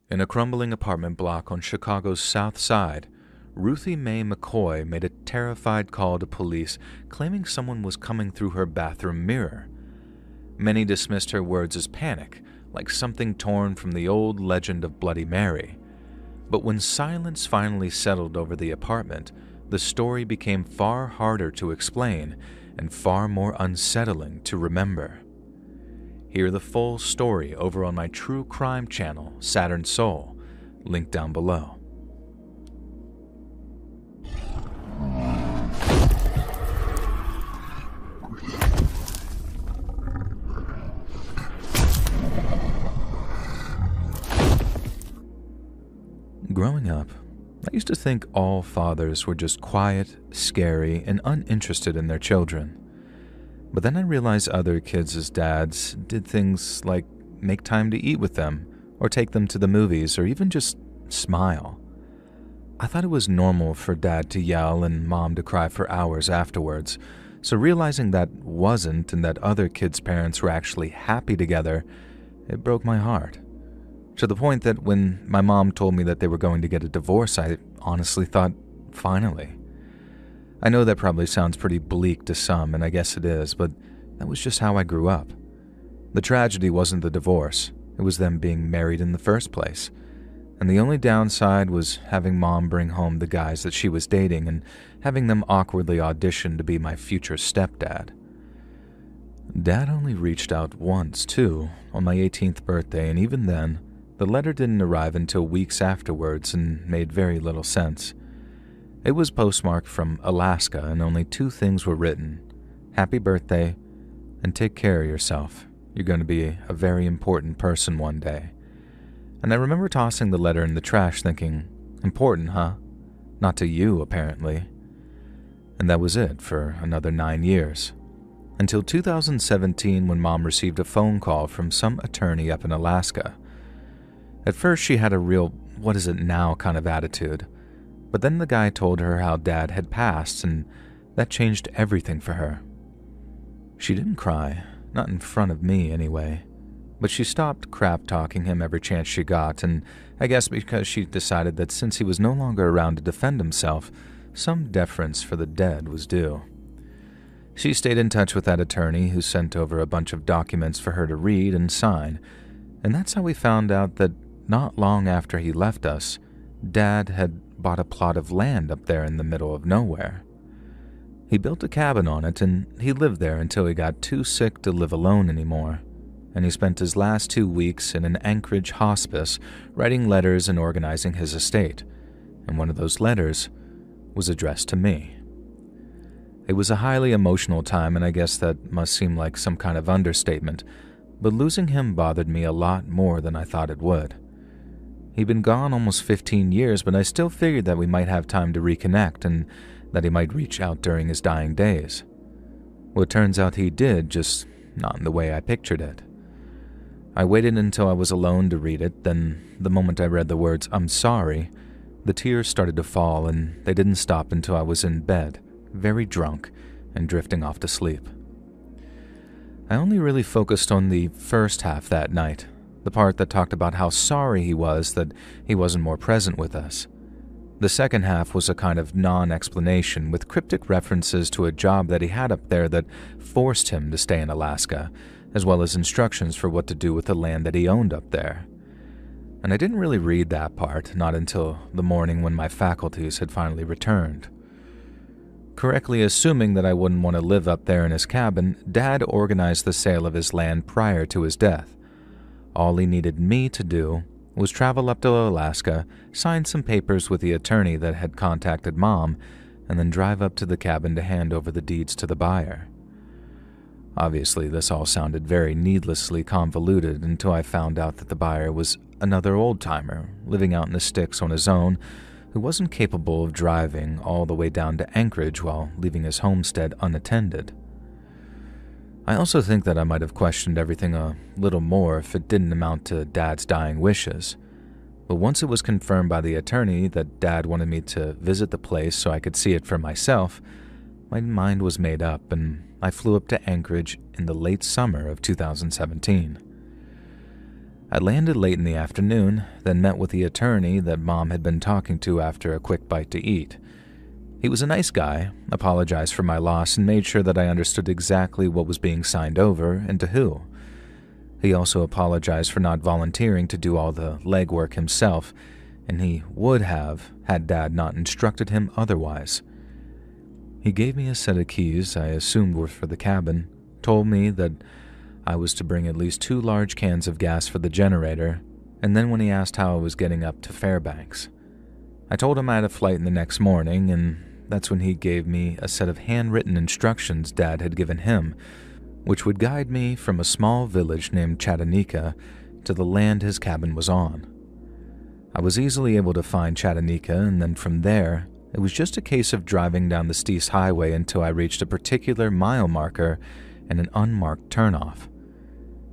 In a crumbling apartment block on Chicago's South Side, Ruthie Mae McCoy made a terrified call to police, claiming someone was coming through her bathroom mirror. Many dismissed her words as panic, like something torn from the old legend of Bloody Mary. But when silence finally settled over the apartment, the story became far harder to explain and far more unsettling to remember. Hear the full story over on my true crime channel, Saturn Soul, linked down below. Growing up, I used to think all fathers were just quiet, scary, and uninterested in their children. But then I realized other kids as dads did things like make time to eat with them, or take them to the movies, or even just smile. I thought it was normal for dad to yell and mom to cry for hours afterwards, so realizing that wasn't and that other kids' parents were actually happy together, it broke my heart. To the point that when my mom told me that they were going to get a divorce, I honestly thought, finally. I know that probably sounds pretty bleak to some, and I guess it is, but that was just how I grew up. The tragedy wasn't the divorce, it was them being married in the first place. And the only downside was having mom bring home the guys that she was dating and having them awkwardly audition to be my future stepdad. Dad only reached out once, too, on my 18th birthday, and even then, the letter didn't arrive until weeks afterwards and made very little sense. It was postmarked from Alaska, and only 2 things were written: "Happy birthday," and "Take care of yourself. You're going to be a very important person one day." And I remember tossing the letter in the trash thinking, important, huh? Not to you, apparently. And that was it for another 9 years. Until 2017, when mom received a phone call from some attorney up in Alaska. At first, she had a real what is it now kind of attitude. But then the guy told her how dad had passed, and that changed everything for her. She didn't cry, not in front of me anyway, but she stopped crap-talking him every chance she got, and I guess because she decided that since he was no longer around to defend himself, some deference for the dead was due. She stayed in touch with that attorney, who sent over a bunch of documents for her to read and sign, and that's how we found out that not long after he left us, Dad had bought a plot of land up there in the middle of nowhere. He built a cabin on it, and he lived there until he got too sick to live alone anymore, and he spent his last 2 weeks in an Anchorage hospice writing letters and organizing his estate, and one of those letters was addressed to me. It was a highly emotional time, and I guess that must seem like some kind of understatement, but losing him bothered me a lot more than I thought it would. He'd been gone almost 15 years, but I still figured that we might have time to reconnect and that he might reach out during his dying days. Well, it turns out he did, just not in the way I pictured it. I waited until I was alone to read it, then the moment I read the words, "I'm sorry," the tears started to fall, and they didn't stop until I was in bed, very drunk and drifting off to sleep. I only really focused on the first half that night, the part that talked about how sorry he was that he wasn't more present with us. The second half was a kind of non-explanation with cryptic references to a job that he had up there that forced him to stay in Alaska, as well as instructions for what to do with the land that he owned up there. And I didn't really read that part, not until the morning when my faculties had finally returned. Correctly assuming that I wouldn't want to live up there in his cabin, Dad organized the sale of his land prior to his death. All he needed me to do was travel up to Alaska, sign some papers with the attorney that had contacted Mom, and then drive up to the cabin to hand over the deeds to the buyer. Obviously, this all sounded very needlessly convoluted until I found out that the buyer was another old-timer living out in the sticks on his own, who wasn't capable of driving all the way down to Anchorage while leaving his homestead unattended. I also think that I might have questioned everything a little more if it didn't amount to Dad's dying wishes. But once it was confirmed by the attorney that Dad wanted me to visit the place so I could see it for myself, my mind was made up and I flew up to Anchorage in the late summer of 2017. I landed late in the afternoon, then met with the attorney that Mom had been talking to after a quick bite to eat. He was a nice guy, apologized for my loss, and made sure that I understood exactly what was being signed over and to who. He also apologized for not volunteering to do all the legwork himself, and he would have had Dad not instructed him otherwise. He gave me a set of keys I assumed were for the cabin, told me that I was to bring at least 2 large cans of gas for the generator, and then when he asked how I was getting up to Fairbanks, I told him I had a flight in the next morning, and that's when he gave me a set of handwritten instructions Dad had given him, which would guide me from a small village named Chattanooga to the land his cabin was on. I was easily able to find Chattanooga, and then from there, it was just a case of driving down the Steese Highway until I reached a particular mile marker and an unmarked turnoff.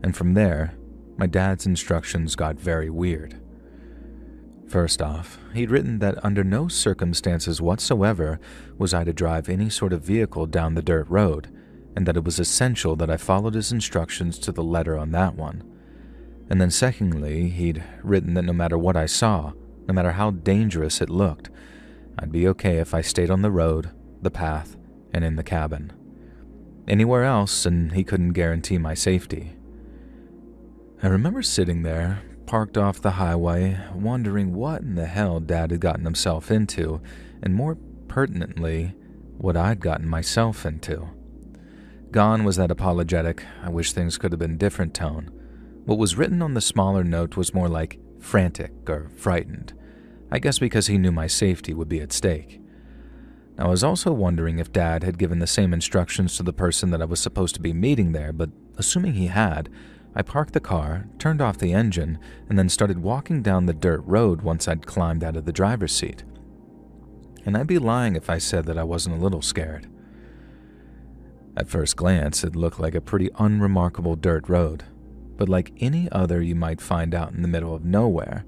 And from there, my dad's instructions got very weird. First off, he'd written that under no circumstances whatsoever was I to drive any sort of vehicle down the dirt road, and that it was essential that I followed his instructions to the letter on that one. And then secondly, he'd written that no matter what I saw, no matter how dangerous it looked, I'd be okay if I stayed on the road, the path, and in the cabin. Anywhere else, and he couldn't guarantee my safety. I remember sitting there, parked off the highway, wondering what in the hell Dad had gotten himself into, and more pertinently, what I'd gotten myself into. Gone was that apologetic, I wish things could have been different tone. What was written on the smaller note was more like frantic or frightened, I guess because he knew my safety would be at stake. I was also wondering if Dad had given the same instructions to the person that I was supposed to be meeting there, but assuming he had, I parked the car, turned off the engine, and then started walking down the dirt road once I'd climbed out of the driver's seat. And I'd be lying if I said that I wasn't a little scared. At first glance, it looked like a pretty unremarkable dirt road, but like any other you might find out in the middle of nowhere.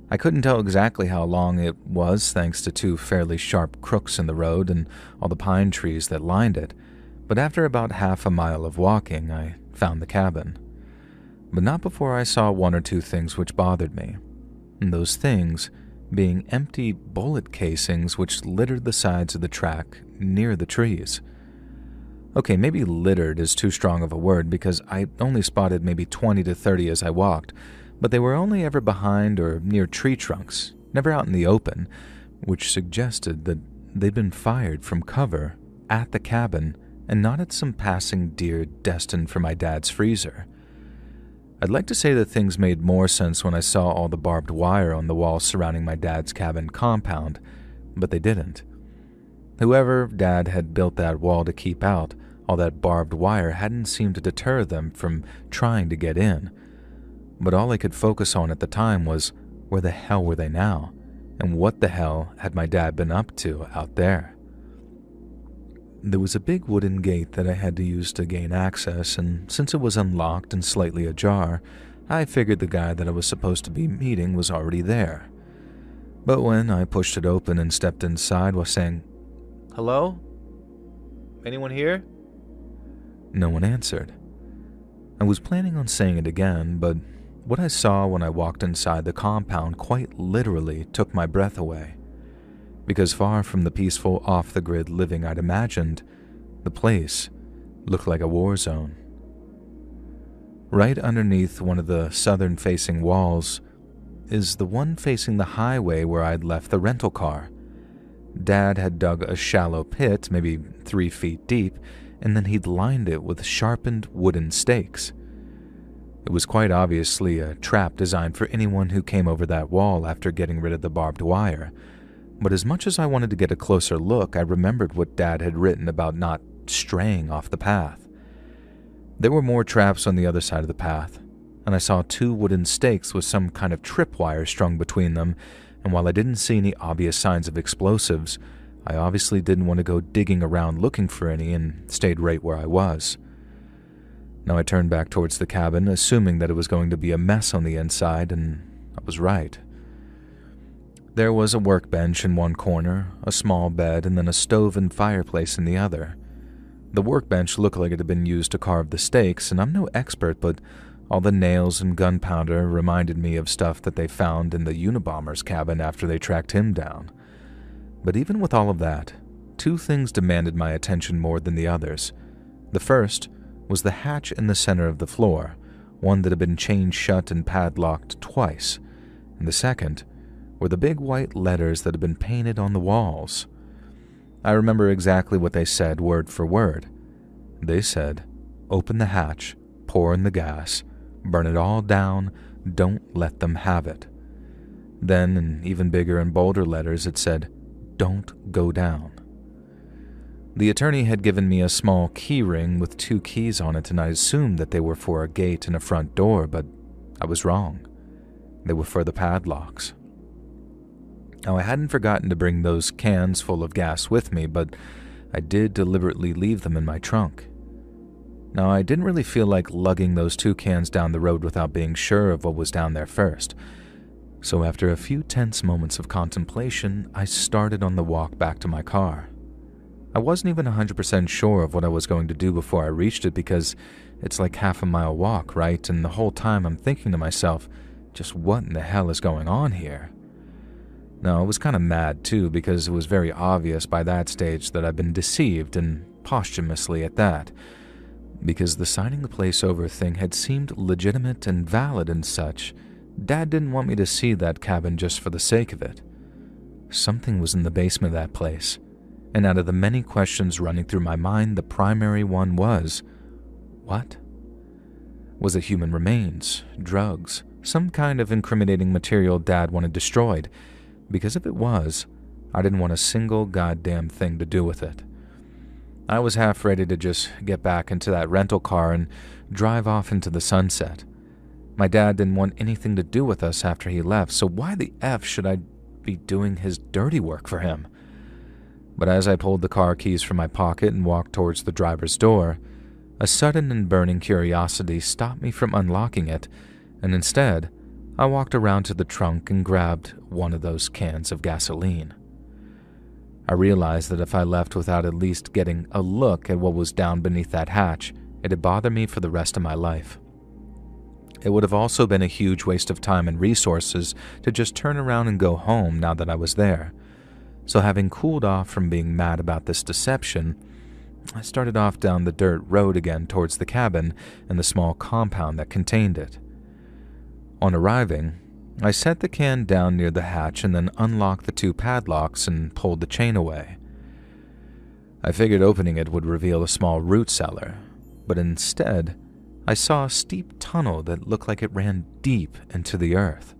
I couldn't tell exactly how long it was thanks to 2 fairly sharp crooks in the road and all the pine trees that lined it, but after about half a mile of walking, I found the cabin. But not before I saw 1 or 2 things which bothered me, and those things being empty bullet casings which littered the sides of the track near the trees. Okay, maybe littered is too strong of a word because I only spotted maybe 20 to 30 as I walked, but they were only ever behind or near tree trunks, never out in the open, which suggested that they'd been fired from cover at the cabin and not at some passing deer destined for my dad's freezer. I'd like to say that things made more sense when I saw all the barbed wire on the wall surrounding my dad's cabin compound, but they didn't. Whoever Dad had built that wall to keep out, all that barbed wire hadn't seemed to deter them from trying to get in. But all I could focus on at the time was where the hell were they now, and what the hell had my dad been up to out there? There was a big wooden gate that I had to use to gain access, and since it was unlocked and slightly ajar, I figured the guy that I was supposed to be meeting was already there. But when I pushed it open and stepped inside while saying, "Hello? Anyone here?" no one answered. I was planning on saying it again, but what I saw when I walked inside the compound quite literally took my breath away. Because far from the peaceful, off-the-grid living I'd imagined, the place looked like a war zone. Right underneath one of the southern-facing walls is the one facing the highway where I'd left the rental car. Dad had dug a shallow pit, maybe 3 feet deep, and then he'd lined it with sharpened wooden stakes. It was quite obviously a trap designed for anyone who came over that wall after getting rid of the barbed wire. But as much as I wanted to get a closer look, I remembered what Dad had written about not straying off the path. There were more traps on the other side of the path, and I saw 2 wooden stakes with some kind of tripwire strung between them, and while I didn't see any obvious signs of explosives, I obviously didn't want to go digging around looking for any and stayed right where I was. Now I turned back towards the cabin, assuming that it was going to be a mess on the inside, and I was right. There was a workbench in one corner, a small bed, and then a stove and fireplace in the other. The workbench looked like it had been used to carve the stakes, and I'm no expert, but All the nails and gunpowder reminded me of stuff that they found in the Unabomber's cabin after they tracked him down. But even with all of that, two things demanded my attention more than the others. The first was the hatch in the center of the floor, one that had been chained shut and padlocked twice, and the second were the big white letters that had been painted on the walls. I remember exactly what they said word for word. They said, "Open the hatch, pour in the gas, burn it all down, don't let them have it." Then, in even bigger and bolder letters, it said, "Don't go down." The attorney had given me a small key ring with 2 keys on it, and I assumed that they were for a gate and a front door, but I was wrong. They were for the padlocks. Now, I hadn't forgotten to bring those cans full of gas with me, but I did deliberately leave them in my trunk. Now, I didn't really feel like lugging those 2 cans down the road without being sure of what was down there first. So after a few tense moments of contemplation, I started on the walk back to my car. I wasn't even 100% sure of what I was going to do before I reached it because it's like half a mile walk, right? And the whole time I'm thinking to myself, just what in the hell is going on here? Now, I was kind of mad too because it was very obvious by that stage that I'd been deceived, and posthumously at that, because the signing the place over thing had seemed legitimate and valid and such. Dad didn't want me to see that cabin just for the sake of it. Something was in the basement of that place, and out of the many questions running through my mind, the primary one was, what? Was it human remains, drugs, some kind of incriminating material Dad wanted destroyed? Because if it was, I didn't want a single goddamn thing to do with it. I was half ready to just get back into that rental car and drive off into the sunset. My dad didn't want anything to do with us after he left, so why the F should I be doing his dirty work for him? But as I pulled the car keys from my pocket and walked towards the driver's door, a sudden and burning curiosity stopped me from unlocking it, and instead, I walked around to the trunk and grabbed one of those cans of gasoline. I realized that if I left without at least getting a look at what was down beneath that hatch, it'd bother me for the rest of my life. It would have also been a huge waste of time and resources to just turn around and go home now that I was there. So having cooled off from being mad about this deception, I started off down the dirt road again towards the cabin and the small compound that contained it. On arriving, I set the can down near the hatch and then unlocked the 2 padlocks and pulled the chain away. I figured opening it would reveal a small root cellar, but instead, I saw a steep tunnel that looked like it ran deep into the earth.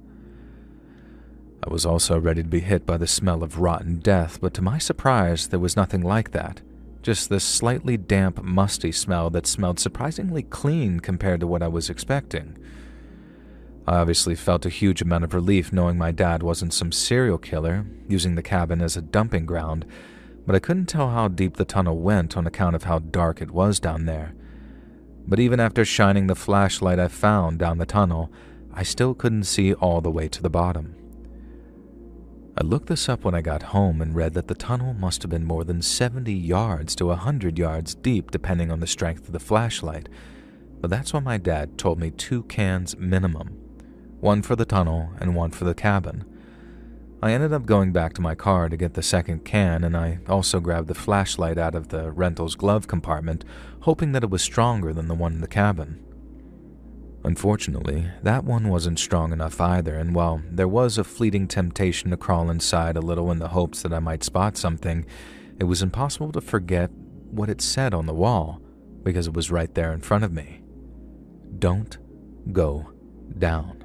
I was also ready to be hit by the smell of rotten death, but to my surprise, there was nothing like that. Just this slightly damp, musty smell that smelled surprisingly clean compared to what I was expecting. I obviously felt a huge amount of relief knowing my dad wasn't some serial killer using the cabin as a dumping ground, but I couldn't tell how deep the tunnel went on account of how dark it was down there. But even after shining the flashlight I found down the tunnel, I still couldn't see all the way to the bottom. I looked this up when I got home and read that the tunnel must have been more than 70 yards to 100 yards deep depending on the strength of the flashlight, but that's why my dad told me 2 cans minimum. One for the tunnel and one for the cabin. I ended up going back to my car to get the second can, and I also grabbed the flashlight out of the rental's glove compartment, hoping that it was stronger than the one in the cabin. Unfortunately, that one wasn't strong enough either, and while there was a fleeting temptation to crawl inside a little in the hopes that I might spot something, it was impossible to forget what it said on the wall, because it was right there in front of me. Don't go down.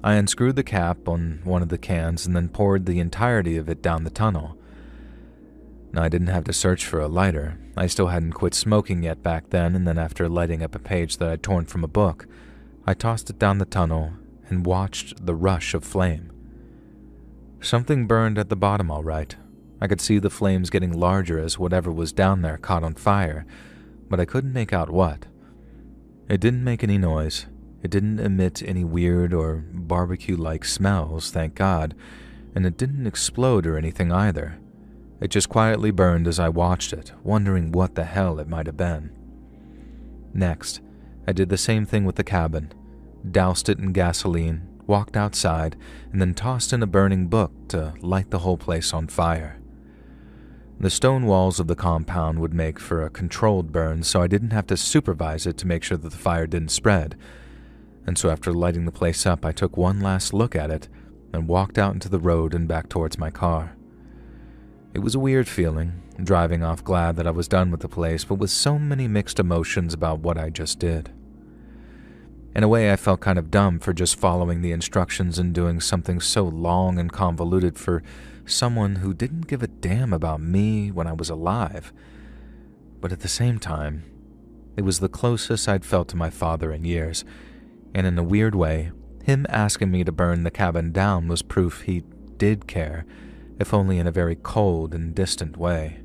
I unscrewed the cap on one of the cans and then poured the entirety of it down the tunnel. Now, I didn't have to search for a lighter. I still hadn't quit smoking yet back then, and then after lighting up a page that I'd torn from a book, I tossed it down the tunnel and watched the rush of flame. Something burned at the bottom all right. I could see the flames getting larger as whatever was down there caught on fire, but I couldn't make out what. It didn't make any noise. It didn't emit any weird or barbecue-like smells, thank God, and it didn't explode or anything either. It just quietly burned as I watched it, wondering what the hell it might have been. Next, I did the same thing with the cabin, doused it in gasoline, walked outside, and then tossed in a burning book to light the whole place on fire. The stone walls of the compound would make for a controlled burn, so I didn't have to supervise it to make sure that the fire didn't spread. And so after lighting the place up, I took one last look at it and walked out into the road and back towards my car. It was a weird feeling, driving off glad that I was done with the place, but with so many mixed emotions about what I just did. In a way, I felt kind of dumb for just following the instructions and doing something so long and convoluted for someone who didn't give a damn about me when I was alive. But at the same time, it was the closest I'd felt to my father in years, and in a weird way, him asking me to burn the cabin down was proof he did care, if only in a very cold and distant way.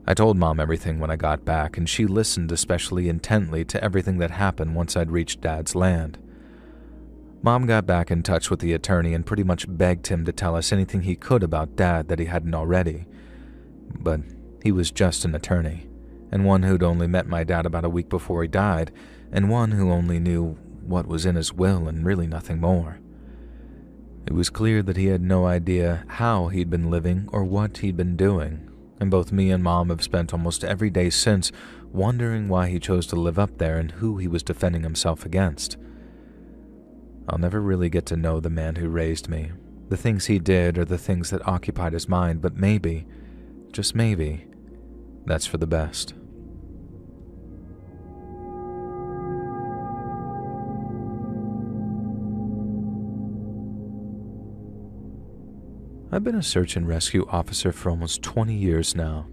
I told Mom everything when I got back, and she listened especially intently to everything that happened once I'd reached Dad's land. Mom got back in touch with the attorney and pretty much begged him to tell us anything he could about Dad that he hadn't already. But he was just an attorney, and one who'd only met my dad about a week before he died, and one who only knew what was in his will and really nothing more. It was clear that he had no idea how he'd been living or what he'd been doing, and both me and Mom have spent almost every day since wondering why he chose to live up there and who he was defending himself against. I'll never really get to know the man who raised me, the things he did or the things that occupied his mind, but maybe, just maybe, that's for the best. I've been a search and rescue officer for almost 20 years now,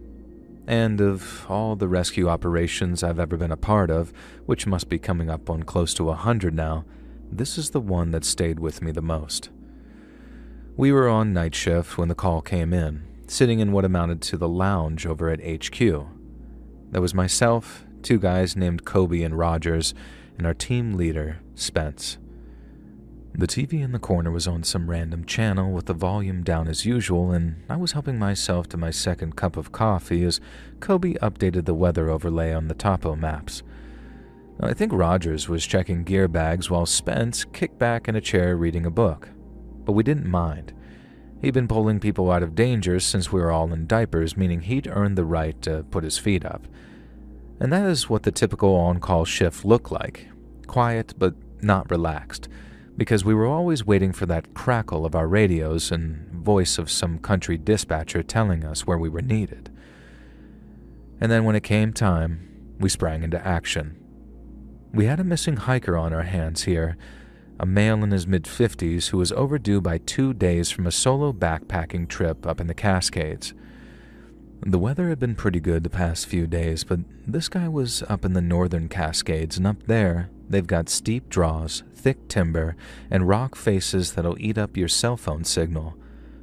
and of all the rescue operations I've ever been a part of, which must be coming up on close to 100 now, this is the one that stayed with me the most. We were on night shift when the call came in, sitting in what amounted to the lounge over at HQ. There was myself, two guys named Kobe and Rogers, and our team leader, Spence. The TV in the corner was on some random channel with the volume down as usual, and I was helping myself to my second cup of coffee as Kobe updated the weather overlay on the topo maps. I think Rogers was checking gear bags while Spence kicked back in a chair reading a book. But we didn't mind. He'd been pulling people out of danger since we were all in diapers, meaning he'd earned the right to put his feet up. And that is what the typical on-call shift looked like. Quiet, but not relaxed, because we were always waiting for that crackle of our radios and voice of some country dispatcher telling us where we were needed. And then when it came time, we sprang into action. We had a missing hiker on our hands here, a male in his mid-50s who was overdue by 2 days from a solo backpacking trip up in the Cascades. The weather had been pretty good the past few days, but this guy was up in the northern Cascades, and up there, they've got steep draws, thick timber, and rock faces that'll eat up your cell phone signal,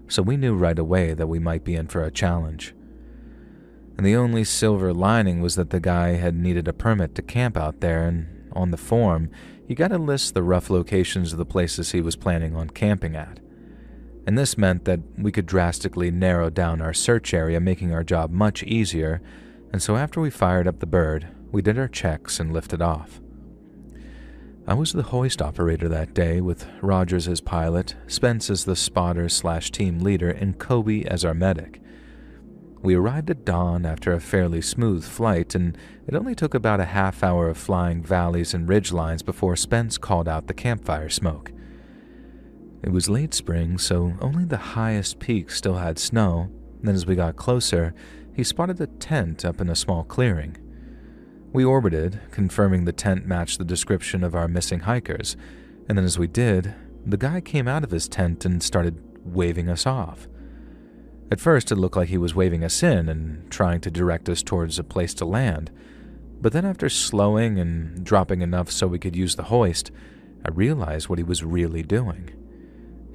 so we knew right away that we might be in for a challenge. And the only silver lining was that the guy had needed a permit to camp out there, and on the form, he got to list the rough locations of the places he was planning on camping at. And this meant that we could drastically narrow down our search area, making our job much easier, and so after we fired up the bird, we did our checks and lifted off. I was the hoist operator that day, with Rogers as pilot, Spence as the spotter/team leader, and Kobe as our medic. We arrived at dawn after a fairly smooth flight, and it only took about a half hour of flying valleys and ridgelines before Spence called out the campfire smoke. It was late spring, so only the highest peaks still had snow. Then as we got closer, he spotted a tent up in a small clearing. We orbited, confirming the tent matched the description of our missing hikers, and then as we did, the guy came out of his tent and started waving us off. At first, it looked like he was waving us in and trying to direct us towards a place to land, but then after slowing and dropping enough so we could use the hoist, I realized what he was really doing.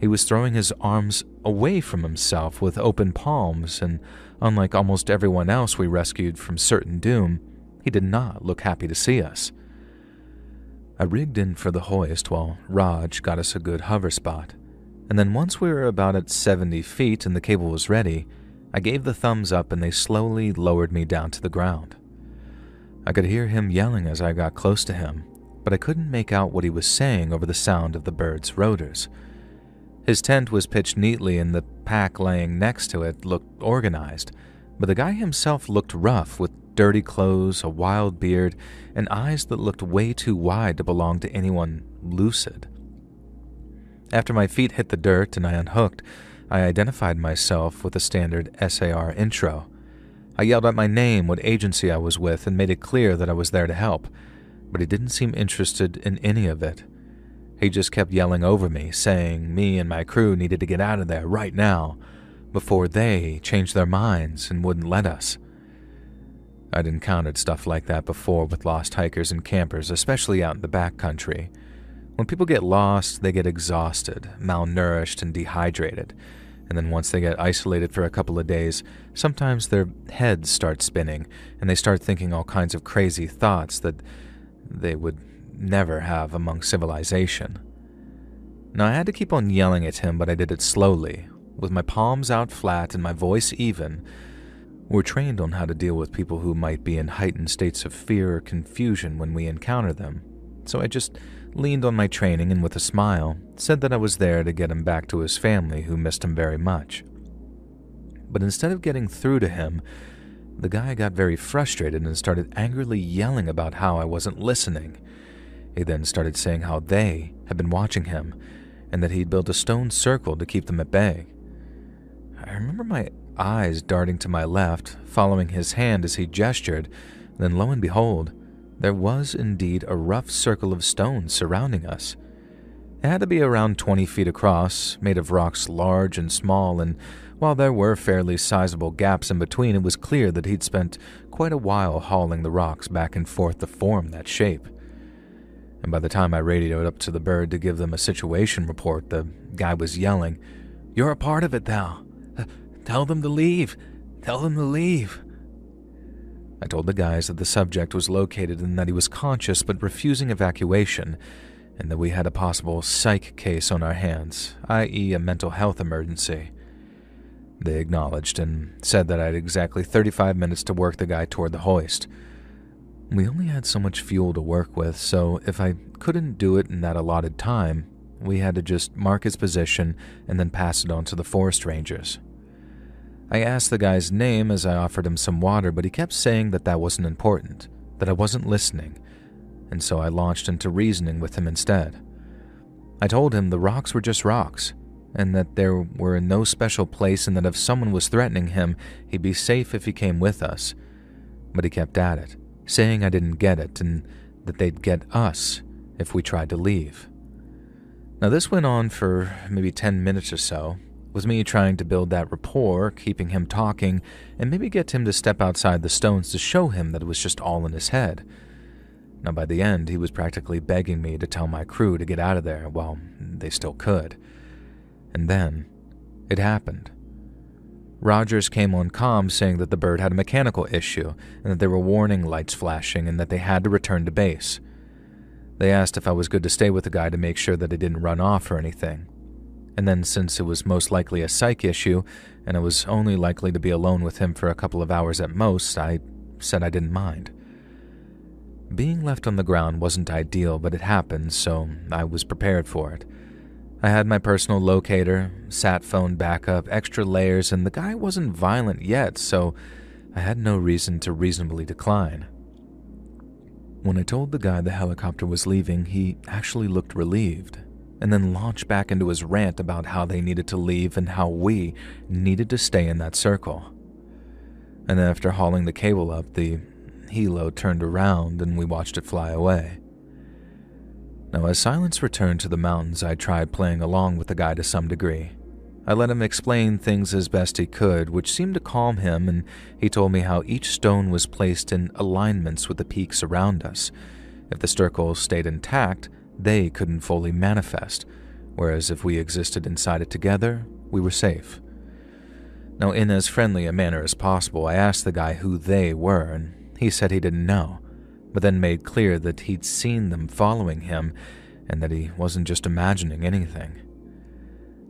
He was throwing his arms away from himself with open palms, and unlike almost everyone else we rescued from certain doom, he did not look happy to see us. I rigged in for the hoist while Raj got us a good hover spot, and then once we were about at 70 feet and the cable was ready, I gave the thumbs up and they slowly lowered me down to the ground. I could hear him yelling as I got close to him, but I couldn't make out what he was saying over the sound of the bird's rotors. His tent was pitched neatly and the pack laying next to it looked organized, but the guy himself looked rough with dirty clothes, a wild beard, and eyes that looked way too wide to belong to anyone lucid. After my feet hit the dirt and I unhooked, I identified myself with a standard SAR intro. I yelled out my name, what agency I was with, and made it clear that I was there to help, but he didn't seem interested in any of it. He just kept yelling over me, saying me and my crew needed to get out of there right now, before they changed their minds and wouldn't let us. I'd encountered stuff like that before with lost hikers and campers, especially out in the backcountry. When people get lost, they get exhausted, malnourished, and dehydrated. And then once they get isolated for a couple of days, sometimes their heads start spinning, and they start thinking all kinds of crazy thoughts that they would never have among civilization. Now, I had to keep on yelling at him, but I did it slowly, with my palms out flat and my voice even. We're trained on how to deal with people who might be in heightened states of fear or confusion when we encounter them, so I just leaned on my training and with a smile said that I was there to get him back to his family who missed him very much. But instead of getting through to him, the guy got very frustrated and started angrily yelling about how I wasn't listening. He then started saying how they had been watching him and that he'd built a stone circle to keep them at bay. I remember my eyes darting to my left, following his hand as he gestured, then lo and behold, there was indeed a rough circle of stones surrounding us. It had to be around 20 feet across, made of rocks large and small, and while there were fairly sizable gaps in between, it was clear that he'd spent quite a while hauling the rocks back and forth to form that shape. And by the time I radioed up to the bird to give them a situation report, the guy was yelling, "You're a part of it now. Tell them to leave. Tell them to leave." I told the guys that the subject was located and that he was conscious but refusing evacuation, and that we had a possible psych case on our hands, i.e. a mental health emergency. They acknowledged and said that I had exactly 35 minutes to work the guy toward the hoist. We only had so much fuel to work with, so if I couldn't do it in that allotted time, we had to just mark his position and then pass it on to the forest rangers. I asked the guy's name as I offered him some water, but he kept saying that that wasn't important, that I wasn't listening, and so I launched into reasoning with him instead. I told him the rocks were just rocks, and that there were in no special place and that if someone was threatening him, he'd be safe if he came with us. But he kept at it, saying I didn't get it and that they'd get us if we tried to leave. Now this went on for maybe 10 minutes or so, with me trying to build that rapport, keeping him talking, and maybe get him to step outside the stones to show him that it was just all in his head. Now by the end, he was practically begging me to tell my crew to get out of there while they still could. And then, it happened. Rogers came on comm saying that the bird had a mechanical issue, and that there were warning lights flashing, and that they had to return to base. They asked if I was good to stay with the guy to make sure that he didn't run off or anything. And then since it was most likely a psych issue, and I was only likely to be alone with him for a couple of hours at most, I said I didn't mind. Being left on the ground wasn't ideal, but it happened, so I was prepared for it. I had my personal locator, sat phone backup, extra layers, and the guy wasn't violent yet, so I had no reason to reasonably decline. When I told the guy the helicopter was leaving, he actually looked relieved, and then launched back into his rant about how they needed to leave and how we needed to stay in that circle. And after hauling the cable up, the helo turned around and we watched it fly away. Now, as silence returned to the mountains, I tried playing along with the guy to some degree. I let him explain things as best he could, which seemed to calm him, and he told me how each stone was placed in alignments with the peaks around us. If the circle stayed intact, they couldn't fully manifest, whereas if we existed inside it together, we were safe. Now, in as friendly a manner as possible, I asked the guy who they were, and he said he didn't know, but then made clear that he'd seen them following him and that he wasn't just imagining anything.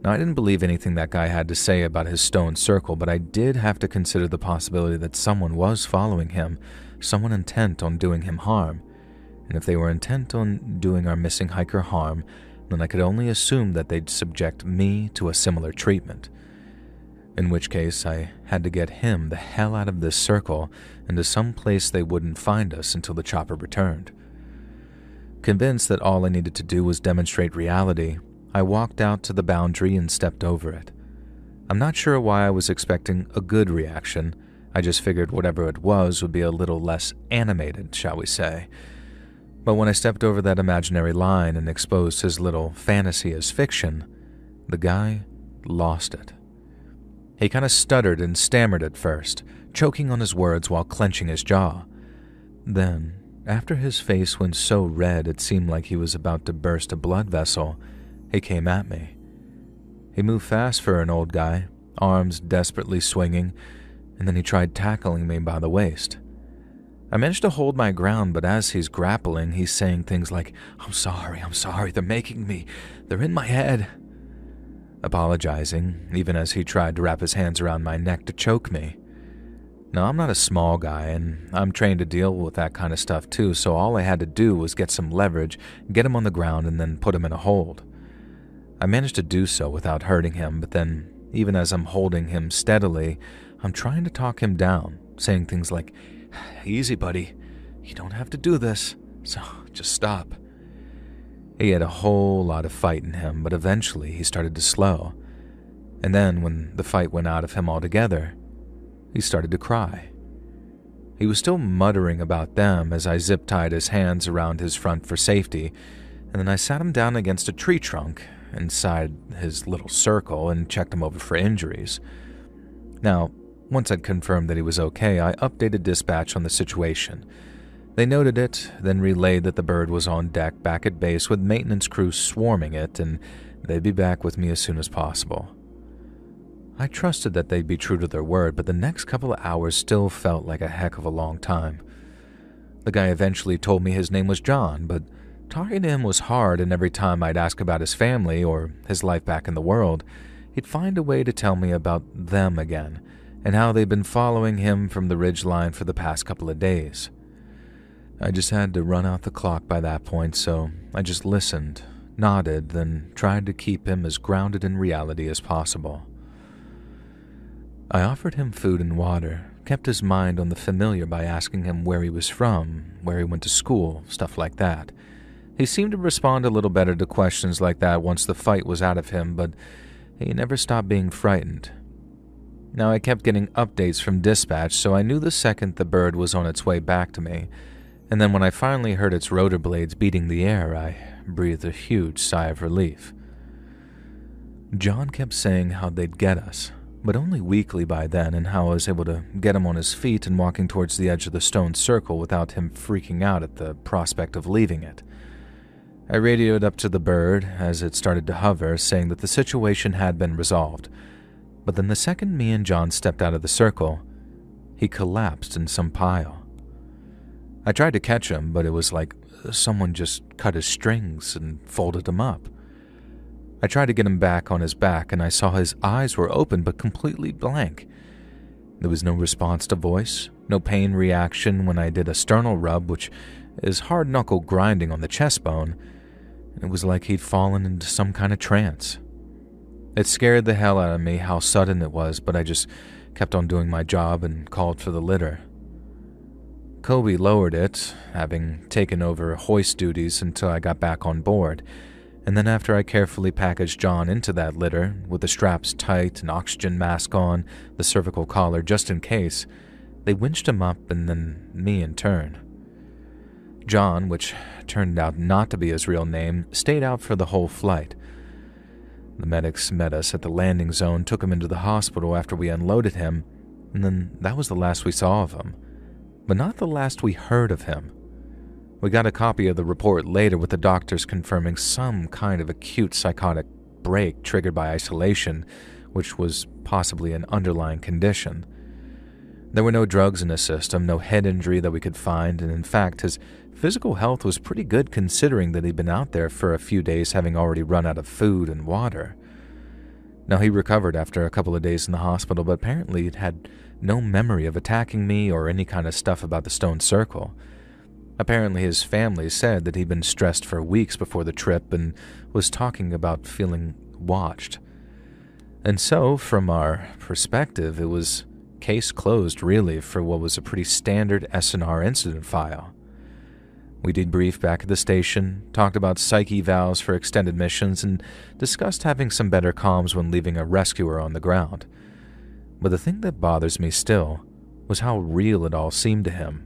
Now, I didn't believe anything that guy had to say about his stone circle, but I did have to consider the possibility that someone was following him, someone intent on doing him harm. And if they were intent on doing our missing hiker harm, then I could only assume that they'd subject me to a similar treatment. In which case, I had to get him the hell out of this circle and to some place they wouldn't find us until the chopper returned. Convinced that all I needed to do was demonstrate reality, I walked out to the boundary and stepped over it. I'm not sure why I was expecting a good reaction. I just figured whatever it was would be a little less animated, shall we say. But when I stepped over that imaginary line and exposed his little fantasy as fiction, the guy lost it. He kind of stuttered and stammered at first, choking on his words while clenching his jaw. Then, after his face went so red it seemed like he was about to burst a blood vessel, he came at me. He moved fast for an old guy, arms desperately swinging, and then he tried tackling me by the waist. I managed to hold my ground, but as he's grappling, he's saying things like, I'm sorry, they're making me, they're in my head. Apologizing, even as he tried to wrap his hands around my neck to choke me. Now, I'm not a small guy, and I'm trained to deal with that kind of stuff too, so all I had to do was get some leverage, get him on the ground, and then put him in a hold. I managed to do so without hurting him, but then, even as I'm holding him steadily, I'm trying to talk him down, saying things like, easy, buddy, you don't have to do this, so just stop. He had a whole lot of fight in him, but eventually he started to slow. And then, when the fight went out of him altogether, he started to cry. He was still muttering about them as I zip-tied his hands around his front for safety, and then I sat him down against a tree trunk inside his little circle and checked him over for injuries. Now, once I'd confirmed that he was okay, I updated dispatch on the situation. They noted it, then relayed that the bird was on deck back at base with maintenance crews swarming it, and they'd be back with me as soon as possible. I trusted that they'd be true to their word, but the next couple of hours still felt like a heck of a long time. The guy eventually told me his name was John, but talking to him was hard, and every time I'd ask about his family or his life back in the world, he'd find a way to tell me about them again, and how they'd been following him from the ridgeline for the past couple of days. I just had to run out the clock by that point, so I just listened, nodded, then tried to keep him as grounded in reality as possible. I offered him food and water, kept his mind on the familiar by asking him where he was from, where he went to school, stuff like that. He seemed to respond a little better to questions like that once the fight was out of him, but he never stopped being frightened. Now, I kept getting updates from dispatch, so I knew the second the bird was on its way back to me, and then when I finally heard its rotor blades beating the air, I breathed a huge sigh of relief. John kept saying how they'd get us, but only weakly by then, and how I was able to get him on his feet and walking towards the edge of the stone circle without him freaking out at the prospect of leaving it. I radioed up to the bird as it started to hover, saying that the situation had been resolved. But then the second me and John stepped out of the circle, he collapsed in some pile. I tried to catch him, but it was like someone just cut his strings and folded him up. I tried to get him back on his back, and I saw his eyes were open but completely blank. There was no response to voice, no pain reaction when I did a sternal rub, which is hard knuckle grinding on the chest bone. It was like he'd fallen into some kind of trance. It scared the hell out of me how sudden it was, but I just kept on doing my job and called for the litter. Kobe lowered it, having taken over hoist duties until I got back on board, and then after I carefully packaged John into that litter, with the straps tight, an oxygen mask on, the cervical collar just in case, they winched him up and then me in turn. John, which turned out not to be his real name, stayed out for the whole flight. The medics met us at the landing zone, took him into the hospital after we unloaded him, and then that was the last we saw of him. But not the last we heard of him. We got a copy of the report later with the doctors confirming some kind of acute psychotic break triggered by isolation, which was possibly an underlying condition. There were no drugs in his system, no head injury that we could find, and in fact, his physical health was pretty good considering that he'd been out there for a few days having already run out of food and water. Now, he recovered after a couple of days in the hospital, but apparently it had no memory of attacking me or any kind of stuff about the stone circle. Apparently his family said that he'd been stressed for weeks before the trip and was talking about feeling watched. And so, from our perspective, it was case closed, really, for what was a pretty standard SNR incident file. We debriefed back at the station, talked about psych evals for extended missions, and discussed having some better comms when leaving a rescuer on the ground. But the thing that bothers me still was how real it all seemed to him.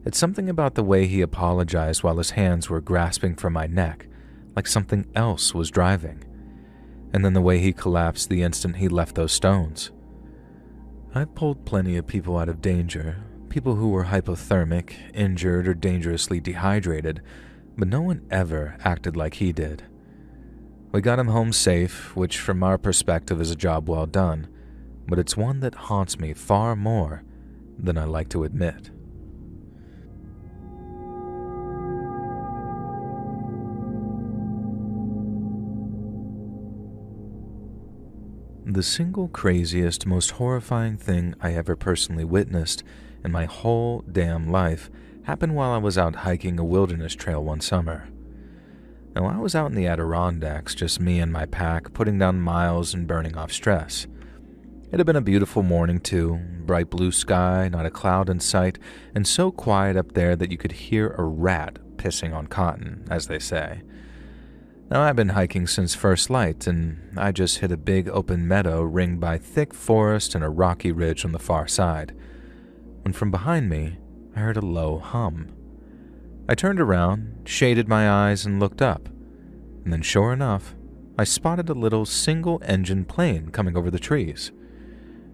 It's something about the way he apologized while his hands were grasping for my neck, like something else was driving. And then the way he collapsed the instant he left those stones. I've pulled plenty of people out of danger, people who were hypothermic, injured, or dangerously dehydrated, but no one ever acted like he did. We got him home safe, which from our perspective is a job well done, but it's one that haunts me far more than I like to admit. The single craziest, most horrifying thing I ever personally witnessed in my whole damn life happened while I was out hiking a wilderness trail one summer. Now, I was out in the Adirondacks, just me and my pack, putting down miles and burning off stress. It had been a beautiful morning, too, bright blue sky, not a cloud in sight, and so quiet up there that you could hear a rat pissing on cotton, as they say. Now, I've been hiking since first light, and I just hit a big open meadow ringed by thick forest and a rocky ridge on the far side, when from behind me, I heard a low hum. I turned around, shaded my eyes, and looked up, and then sure enough, I spotted a little single-engine plane coming over the trees.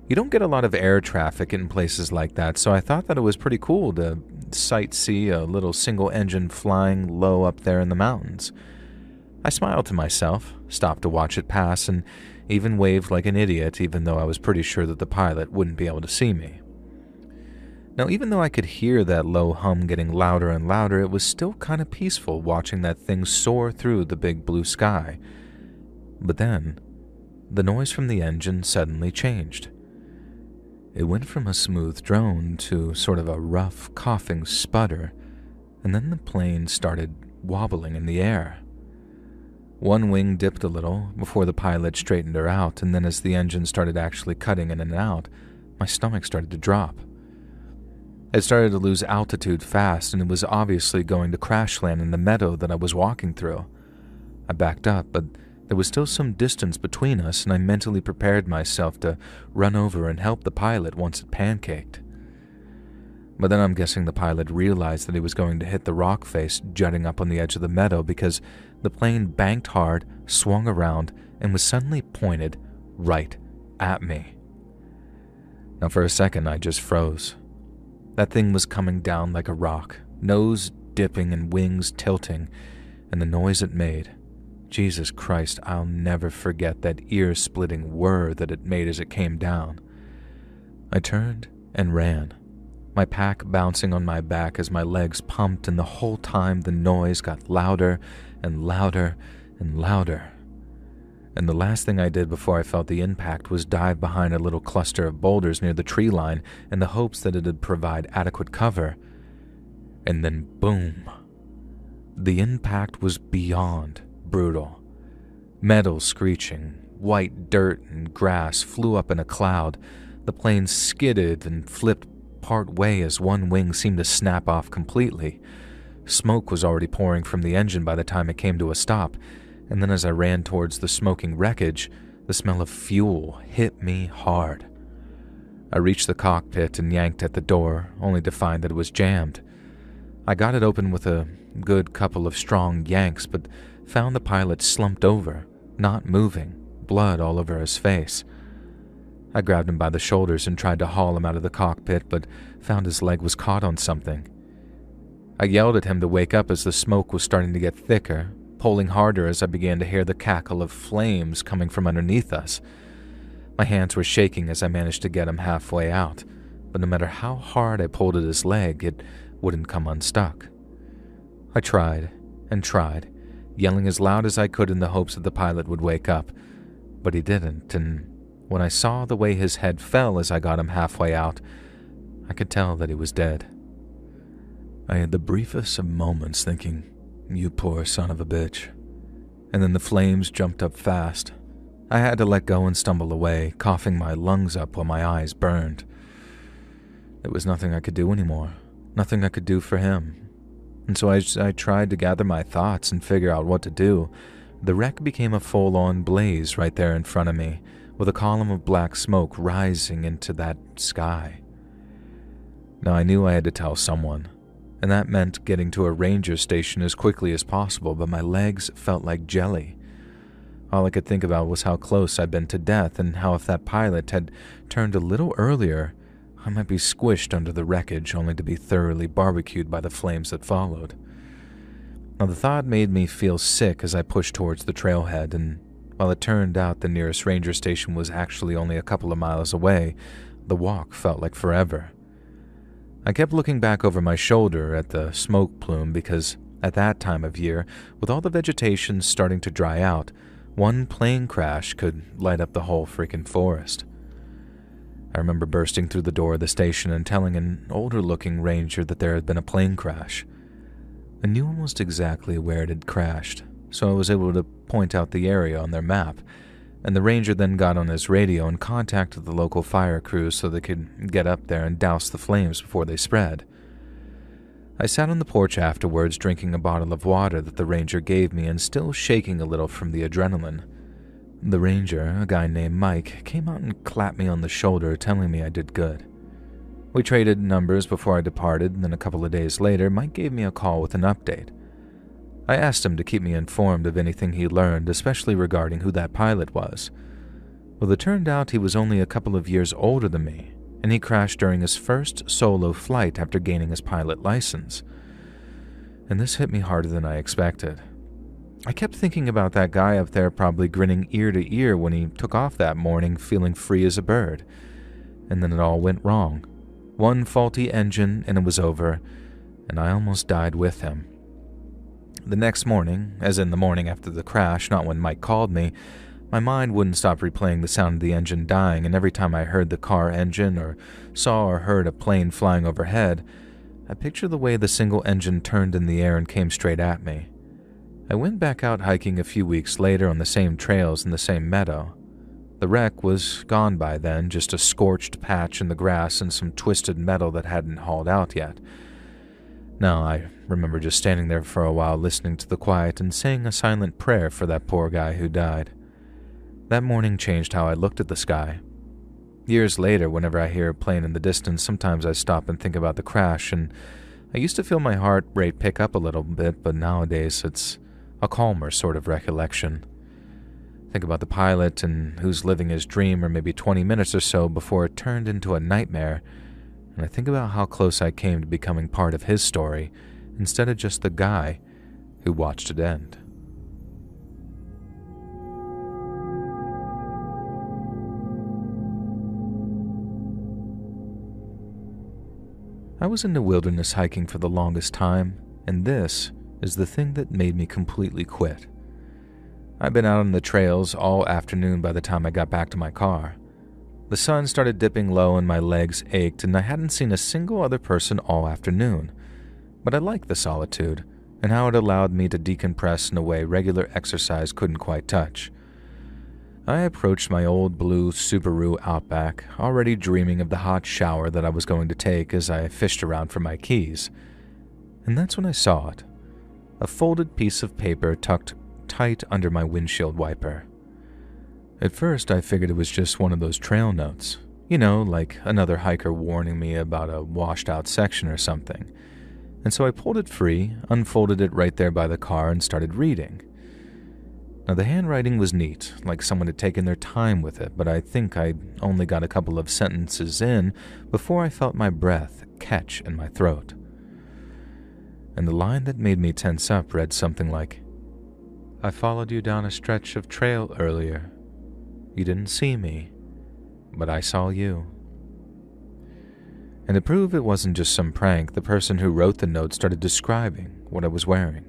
You don't get a lot of air traffic in places like that, so I thought that it was pretty cool to sightsee a little single-engine flying low up there in the mountains. I smiled to myself, stopped to watch it pass, and even waved like an idiot, even though I was pretty sure that the pilot wouldn't be able to see me. Now, even though I could hear that low hum getting louder and louder, it was still kind of peaceful watching that thing soar through the big blue sky. But then, the noise from the engine suddenly changed. It went from a smooth drone to sort of a rough, coughing sputter, and then the plane started wobbling in the air. One wing dipped a little before the pilot straightened her out, and then as the engine started actually cutting in and out, my stomach started to drop. It started to lose altitude fast, and it was obviously going to crash land in the meadow that I was walking through. I backed up, but there was still some distance between us, and I mentally prepared myself to run over and help the pilot once it pancaked. But then I'm guessing the pilot realized that he was going to hit the rock face jutting up on the edge of the meadow because the plane banked hard, swung around, and was suddenly pointed right at me. Now for a second I just froze. That thing was coming down like a rock, nose dipping and wings tilting, and the noise it made. Jesus Christ, I'll never forget that ear-splitting whir that it made as it came down. I turned and ran, my pack bouncing on my back as my legs pumped, and the whole time the noise got louder and louder and louder. And the last thing I did before I felt the impact was dive behind a little cluster of boulders near the tree line in the hopes that it'd provide adequate cover. And then boom. The impact was beyond brutal. Metal screeching, white dirt and grass flew up in a cloud. The plane skidded and flipped part way as one wing seemed to snap off completely. Smoke was already pouring from the engine by the time it came to a stop, and then as I ran towards the smoking wreckage, the smell of fuel hit me hard. I reached the cockpit and yanked at the door, only to find that it was jammed. I got it open with a good couple of strong yanks, but found the pilot slumped over, not moving, blood all over his face. I grabbed him by the shoulders and tried to haul him out of the cockpit, but found his leg was caught on something. I yelled at him to wake up as the smoke was starting to get thicker, pulling harder as I began to hear the cackle of flames coming from underneath us. My hands were shaking as I managed to get him halfway out, but no matter how hard I pulled at his leg, it wouldn't come unstuck. I tried and tried, yelling as loud as I could in the hopes that the pilot would wake up, But he didn't, and when I saw the way his head fell as I got him halfway out, I could tell that he was dead. I had the briefest of moments thinking, "You poor son of a bitch." And then the flames jumped up fast. I had to let go and stumble away, coughing my lungs up while my eyes burned. There was nothing I could do anymore, nothing I could do for him. And so as I tried to gather my thoughts and figure out what to do, the wreck became a full-on blaze right there in front of me, with a column of black smoke rising into that sky. Now I knew I had to tell someone, and that meant getting to a ranger station as quickly as possible, but my legs felt like jelly. All I could think about was how close I'd been to death, and how if that pilot had turned a little earlier, I might be squished under the wreckage only to be thoroughly barbecued by the flames that followed. Now the thought made me feel sick as I pushed towards the trailhead, and while it turned out the nearest ranger station was actually only a couple of miles away, the walk felt like forever. I kept looking back over my shoulder at the smoke plume because at that time of year, with all the vegetation starting to dry out, one plane crash could light up the whole freaking forest. I remember bursting through the door of the station and telling an older-looking ranger that there had been a plane crash. I knew almost exactly where it had crashed, so I was able to point out the area on their map, and the ranger then got on his radio and contacted the local fire crews so they could get up there and douse the flames before they spread. I sat on the porch afterwards drinking a bottle of water that the ranger gave me and still shaking a little from the adrenaline. The ranger, a guy named Mike, came out and clapped me on the shoulder telling me I did good. We traded numbers before I departed, and then a couple of days later, Mike gave me a call with an update. I asked him to keep me informed of anything he learned, especially regarding who that pilot was. Well, it turned out he was only a couple of years older than me, and he crashed during his first solo flight after gaining his pilot license. And this hit me harder than I expected. I kept thinking about that guy up there probably grinning ear to ear when he took off that morning feeling free as a bird. And then it all went wrong. One faulty engine and it was over, and I almost died with him. The next morning, as in the morning after the crash, not when Mike called me, my mind wouldn't stop replaying the sound of the engine dying, and every time I heard the car engine or saw or heard a plane flying overhead, I pictured the way the single engine turned in the air and came straight at me. I went back out hiking a few weeks later on the same trails in the same meadow. The wreck was gone by then, just a scorched patch in the grass and some twisted metal that hadn't hauled out yet. Now, I remember just standing there for a while listening to the quiet and saying a silent prayer for that poor guy who died. That morning changed how I looked at the sky. Years later, whenever I hear a plane in the distance, sometimes I stop and think about the crash, and I used to feel my heart rate pick up a little bit, but nowadays it's a calmer sort of recollection. Think about the pilot and who's living his dream, or maybe 20 minutes or so before it turned into a nightmare, and I think about how close I came to becoming part of his story, instead of just the guy who watched it end. I was in the wilderness hiking for the longest time, and this is the thing that made me completely quit. I'd been out on the trails all afternoon by the time I got back to my car. The sun started dipping low and my legs ached, and I hadn't seen a single other person all afternoon. But I liked the solitude, and how it allowed me to decompress in a way regular exercise couldn't quite touch. I approached my old blue Subaru Outback, already dreaming of the hot shower that I was going to take as I fished around for my keys. And that's when I saw it. A folded piece of paper tucked tight under my windshield wiper. At first, I figured it was just one of those trail notes. You know, like another hiker warning me about a washed-out section or something. And so I pulled it free, unfolded it right there by the car, and started reading. Now, the handwriting was neat, like someone had taken their time with it, but I think I only got a couple of sentences in before I felt my breath catch in my throat. And the line that made me tense up read something like, "I followed you down a stretch of trail earlier. You didn't see me, but I saw you." And to prove it wasn't just some prank, the person who wrote the note started describing what I was wearing.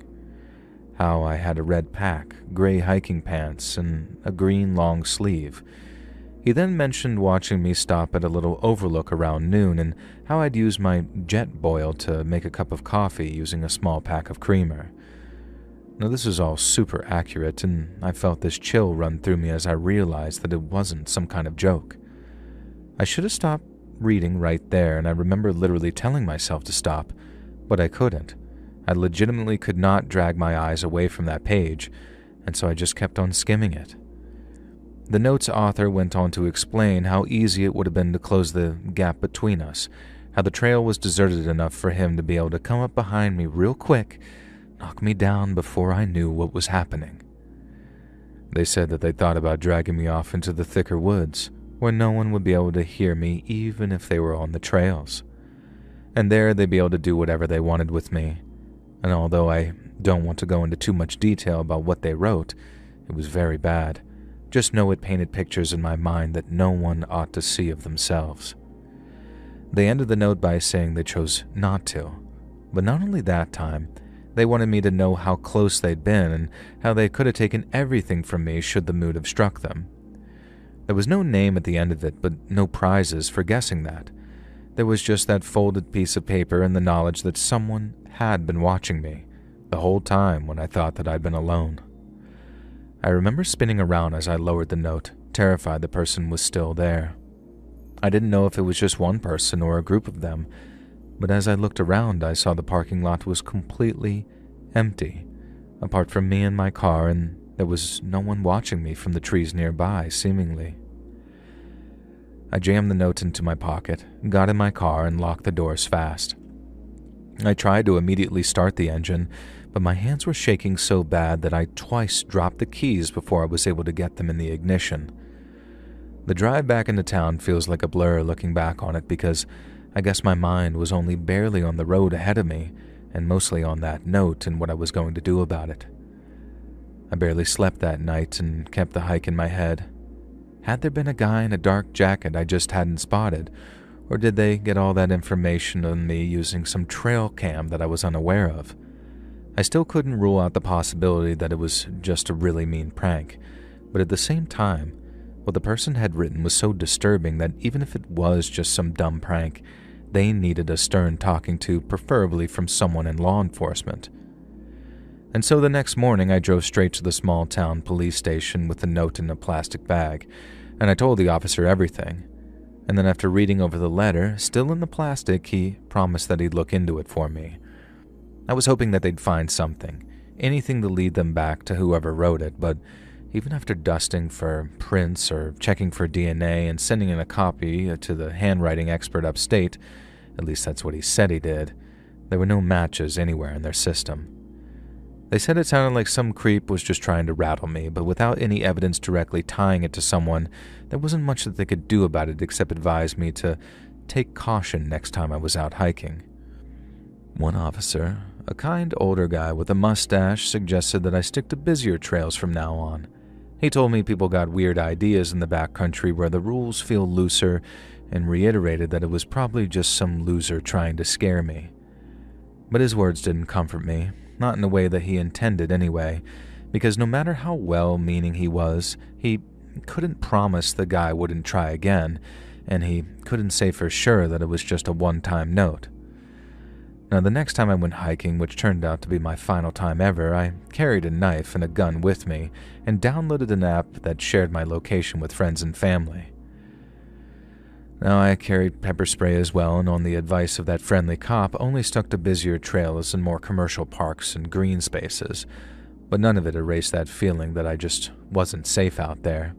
how I had a red pack, gray hiking pants, and a green long sleeve. He then mentioned watching me stop at a little overlook around noon and how I'd use my jet boil to make a cup of coffee using a small pack of creamer. Now, this is all super accurate, and I felt this chill run through me as I realized that it wasn't some kind of joke. I should have stopped reading right there, and I remember literally telling myself to stop, but I couldn't. I legitimately could not drag my eyes away from that page, and so I just kept on skimming it. The note's author went on to explain how easy it would have been to close the gap between us, how the trail was deserted enough for him to be able to come up behind me real quick, knock me down before I knew what was happening. They said that they thought about dragging me off into the thicker woods, where no one would be able to hear me even if they were on the trails. And there they'd be able to do whatever they wanted with me. And although I don't want to go into too much detail about what they wrote, it was very bad. Just know it painted pictures in my mind that no one ought to see of themselves. They ended the note by saying they chose not to. But not only that time, they wanted me to know how close they'd been and how they could have taken everything from me should the mood have struck them. There was no name at the end of it, but no prizes for guessing that. There was just that folded piece of paper and the knowledge that someone had been watching me the whole time when I thought that I'd been alone. I remember spinning around as I lowered the note, terrified the person was still there. I didn't know if it was just one person or a group of them, but as I looked around, I saw the parking lot was completely empty, apart from me and my car, and there was no one watching me from the trees nearby, seemingly. I jammed the note into my pocket, got in my car, and locked the doors fast. I tried to immediately start the engine, but my hands were shaking so bad that I twice dropped the keys before I was able to get them in the ignition. The drive back into town feels like a blur looking back on it because I guess my mind was only barely on the road ahead of me and mostly on that note and what I was going to do about it. I barely slept that night and kept the hike in my head. Had there been a guy in a dark jacket I just hadn't spotted, or did they get all that information on me using some trail cam that I was unaware of? I still couldn't rule out the possibility that it was just a really mean prank, but at the same time, what the person had written was so disturbing that even if it was just some dumb prank, they needed a stern talking to, preferably from someone in law enforcement. And so the next morning I drove straight to the small town police station with the note in a plastic bag, and I told the officer everything. And then after reading over the letter, still in the plastic, he promised that he'd look into it for me. I was hoping that they'd find something, anything to lead them back to whoever wrote it, but even after dusting for prints or checking for DNA and sending in a copy to the handwriting expert upstate, at least that's what he said he did, there were no matches anywhere in their system. They said it sounded like some creep was just trying to rattle me, but without any evidence directly tying it to someone, there wasn't much that they could do about it except advise me to take caution next time I was out hiking. One officer, a kind older guy with a mustache, suggested that I stick to busier trails from now on. He told me people got weird ideas in the backcountry where the rules feel looser, and reiterated that it was probably just some loser trying to scare me. But his words didn't comfort me, not in the way that he intended anyway, because no matter how well-meaning he was, he couldn't promise the guy wouldn't try again, and he couldn't say for sure that it was just a one-time note. Now, the next time I went hiking, which turned out to be my final time ever, I carried a knife and a gun with me and downloaded an app that shared my location with friends and family. Now, I carried pepper spray as well, and on the advice of that friendly cop, only stuck to busier trails and more commercial parks and green spaces, but none of it erased that feeling that I just wasn't safe out there.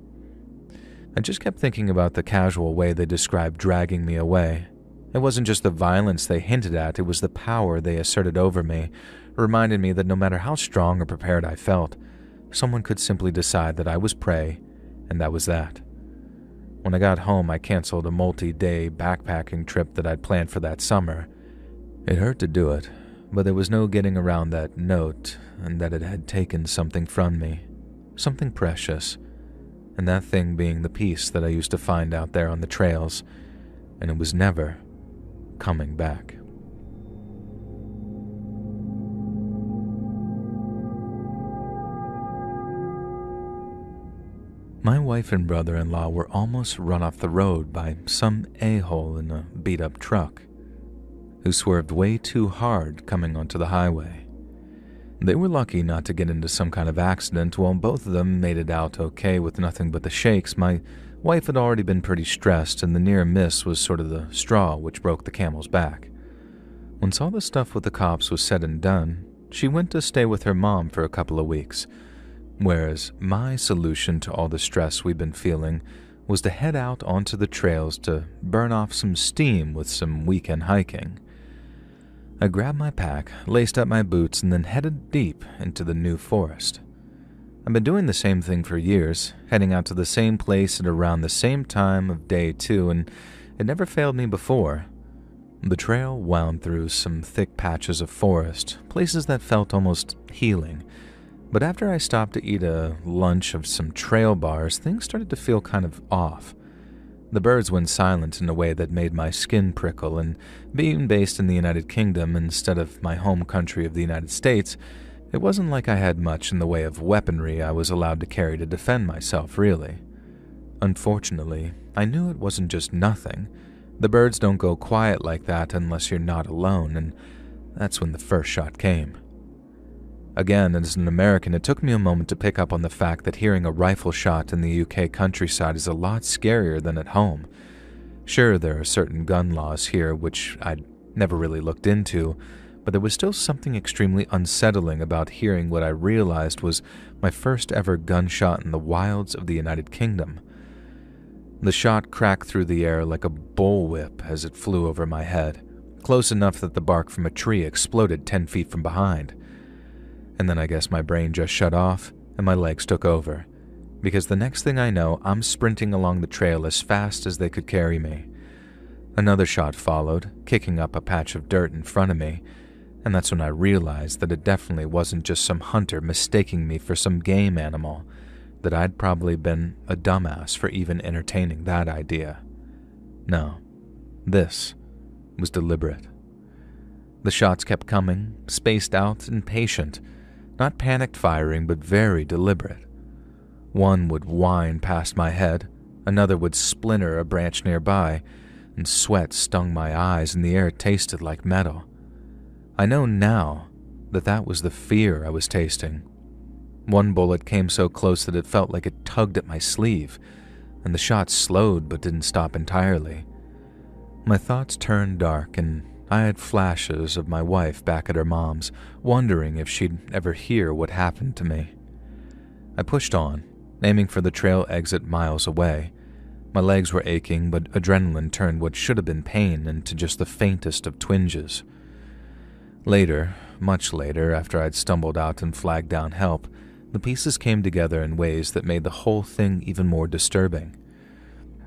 I just kept thinking about the casual way they described dragging me away. It wasn't just the violence they hinted at, it was the power they asserted over me, reminded me that no matter how strong or prepared I felt, someone could simply decide that I was prey, and that was that. When I got home, I canceled a multi-day backpacking trip that I'd planned for that summer. It hurt to do it, but there was no getting around that note and that it had taken something from me, something precious, and that thing being the peace that I used to find out there on the trails, and it was never coming back. My wife and brother-in-law were almost run off the road by some a-hole in a beat-up truck who swerved way too hard coming onto the highway. They were lucky not to get into some kind of accident. While both of them made it out okay with nothing but the shakes, my wife had already been pretty stressed, and the near miss was sort of the straw which broke the camel's back. Once all the stuff with the cops was said and done, she went to stay with her mom for a couple of weeks, whereas my solution to all the stress we'd been feeling was to head out onto the trails to burn off some steam with some weekend hiking. I grabbed my pack, laced up my boots, and then headed deep into the new forest. I've been doing the same thing for years, heading out to the same place at around the same time of day too, and it never failed me before. The trail wound through some thick patches of forest, places that felt almost healing. But after I stopped to eat a lunch of some trail bars, things started to feel kind of off. The birds went silent in a way that made my skin prickle, and being based in the United Kingdom instead of my home country of the United States, it wasn't like I had much in the way of weaponry I was allowed to carry to defend myself, really. Unfortunately, I knew it wasn't just nothing. The birds don't go quiet like that unless you're not alone, and that's when the first shot came. Again, as an American, it took me a moment to pick up on the fact that hearing a rifle shot in the UK countryside is a lot scarier than at home. Sure, there are certain gun laws here which I'd never really looked into, but there was still something extremely unsettling about hearing what I realized was my first ever gunshot in the wilds of the United Kingdom. The shot cracked through the air like a bullwhip as it flew over my head, close enough that the bark from a tree exploded 10 feet from behind. And then I guess my brain just shut off and my legs took over, because the next thing I know, I'm sprinting along the trail as fast as they could carry me. Another shot followed, kicking up a patch of dirt in front of me, and that's when I realized that it definitely wasn't just some hunter mistaking me for some game animal, that I'd probably been a dumbass for even entertaining that idea. No, this was deliberate. The shots kept coming, spaced out and patient, not panicked firing, but very deliberate. One would whine past my head, another would splinter a branch nearby, and sweat stung my eyes and the air tasted like metal. I know now that that was the fear I was tasting. One bullet came so close that it felt like it tugged at my sleeve, and the shot slowed but didn't stop entirely. My thoughts turned dark, and I had flashes of my wife back at her mom's, wondering if she'd ever hear what happened to me. I pushed on, aiming for the trail exit miles away. My legs were aching, but adrenaline turned what should have been pain into just the faintest of twinges. Later, much later, after I'd stumbled out and flagged down help, the pieces came together in ways that made the whole thing even more disturbing.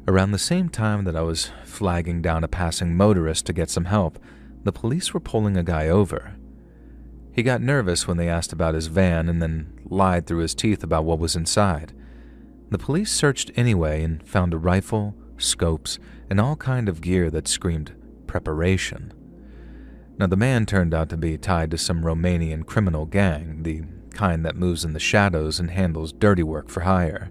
Around the same time that I was flagging down a passing motorist to get some help, the police were pulling a guy over. He got nervous when they asked about his van and then lied through his teeth about what was inside. The police searched anyway and found a rifle, scopes, and all kind of gear that screamed preparation. Now, the man turned out to be tied to some Romanian criminal gang, the kind that moves in the shadows and handles dirty work for hire.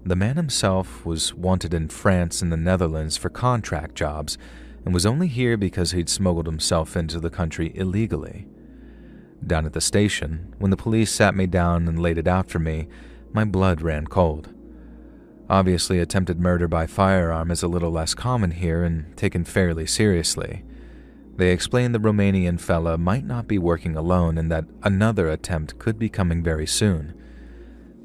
The man himself was wanted in France and the Netherlands for contract jobs and was only here because he'd smuggled himself into the country illegally. Down at the station, when the police sat me down and laid it out for me, my blood ran cold. Obviously, attempted murder by firearm is a little less common here and taken fairly seriously. They explained the Romanian fella might not be working alone and that another attempt could be coming very soon.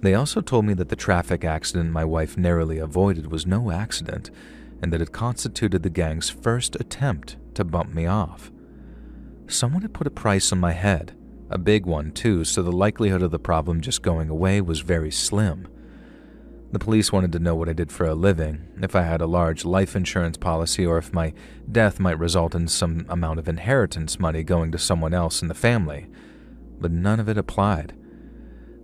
They also told me that the traffic accident my wife narrowly avoided was no accident, and that it constituted the gang's first attempt to bump me off. Someone had put a price on my head, a big one too, so the likelihood of the problem just going away was very slim. The police wanted to know what I did for a living, if I had a large life insurance policy, or if my death might result in some amount of inheritance money going to someone else in the family, but none of it applied.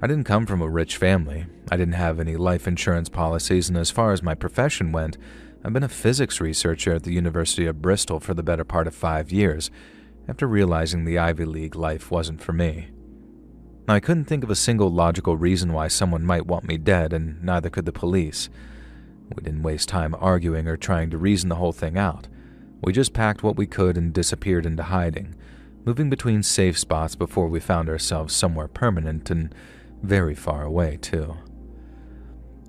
I didn't come from a rich family, I didn't have any life insurance policies, and as far as my profession went, I've been a physics researcher at the University of Bristol for the better part of 5 years, after realizing the Ivy League life wasn't for me. Now, I couldn't think of a single logical reason why someone might want me dead, and neither could the police. We didn't waste time arguing or trying to reason the whole thing out. We just packed what we could and disappeared into hiding, moving between safe spots before we found ourselves somewhere permanent and very far away, too.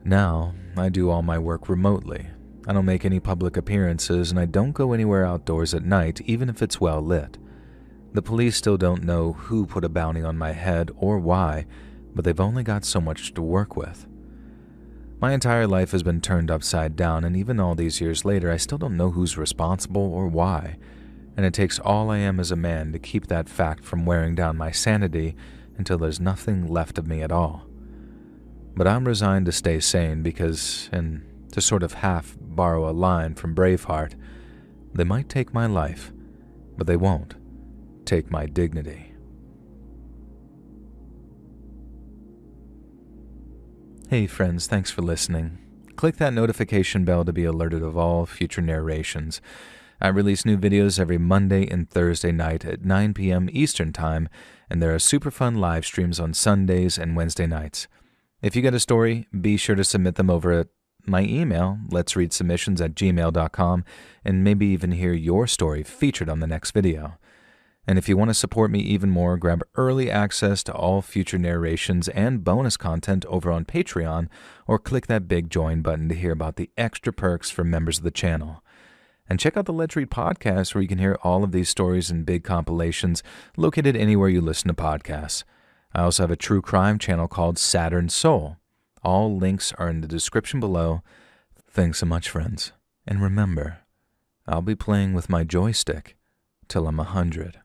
Now, I do all my work remotely. I don't make any public appearances, and I don't go anywhere outdoors at night, even if it's well lit. The police still don't know who put a bounty on my head or why, but they've only got so much to work with. My entire life has been turned upside down, and even all these years later, I still don't know who's responsible or why, and it takes all I am as a man to keep that fact from wearing down my sanity until there's nothing left of me at all. But I'm resigned to stay sane because, and to sort of half borrow a line from Braveheart, they might take my life, but they won't take my dignity. Hey friends, thanks for listening. Click that notification bell to be alerted of all future narrations. I release new videos every Monday and Thursday night at 9 p.m. Eastern Time, and there are super fun live streams on Sundays and Wednesday nights. If you get a story, be sure to submit them over at my email, LetsReadSubmissions@gmail.com, and maybe even hear your story featured on the next video. And if you want to support me even more, grab early access to all future narrations and bonus content over on Patreon, or click that big join button to hear about the extra perks for members of the channel. And check out the Let's Read podcast, where you can hear all of these stories in big compilations located anywhere you listen to podcasts. I also have a true crime channel called Saturn Soul. All links are in the description below. Thanks so much, friends. And remember, I'll be playing with my joystick till I'm 100.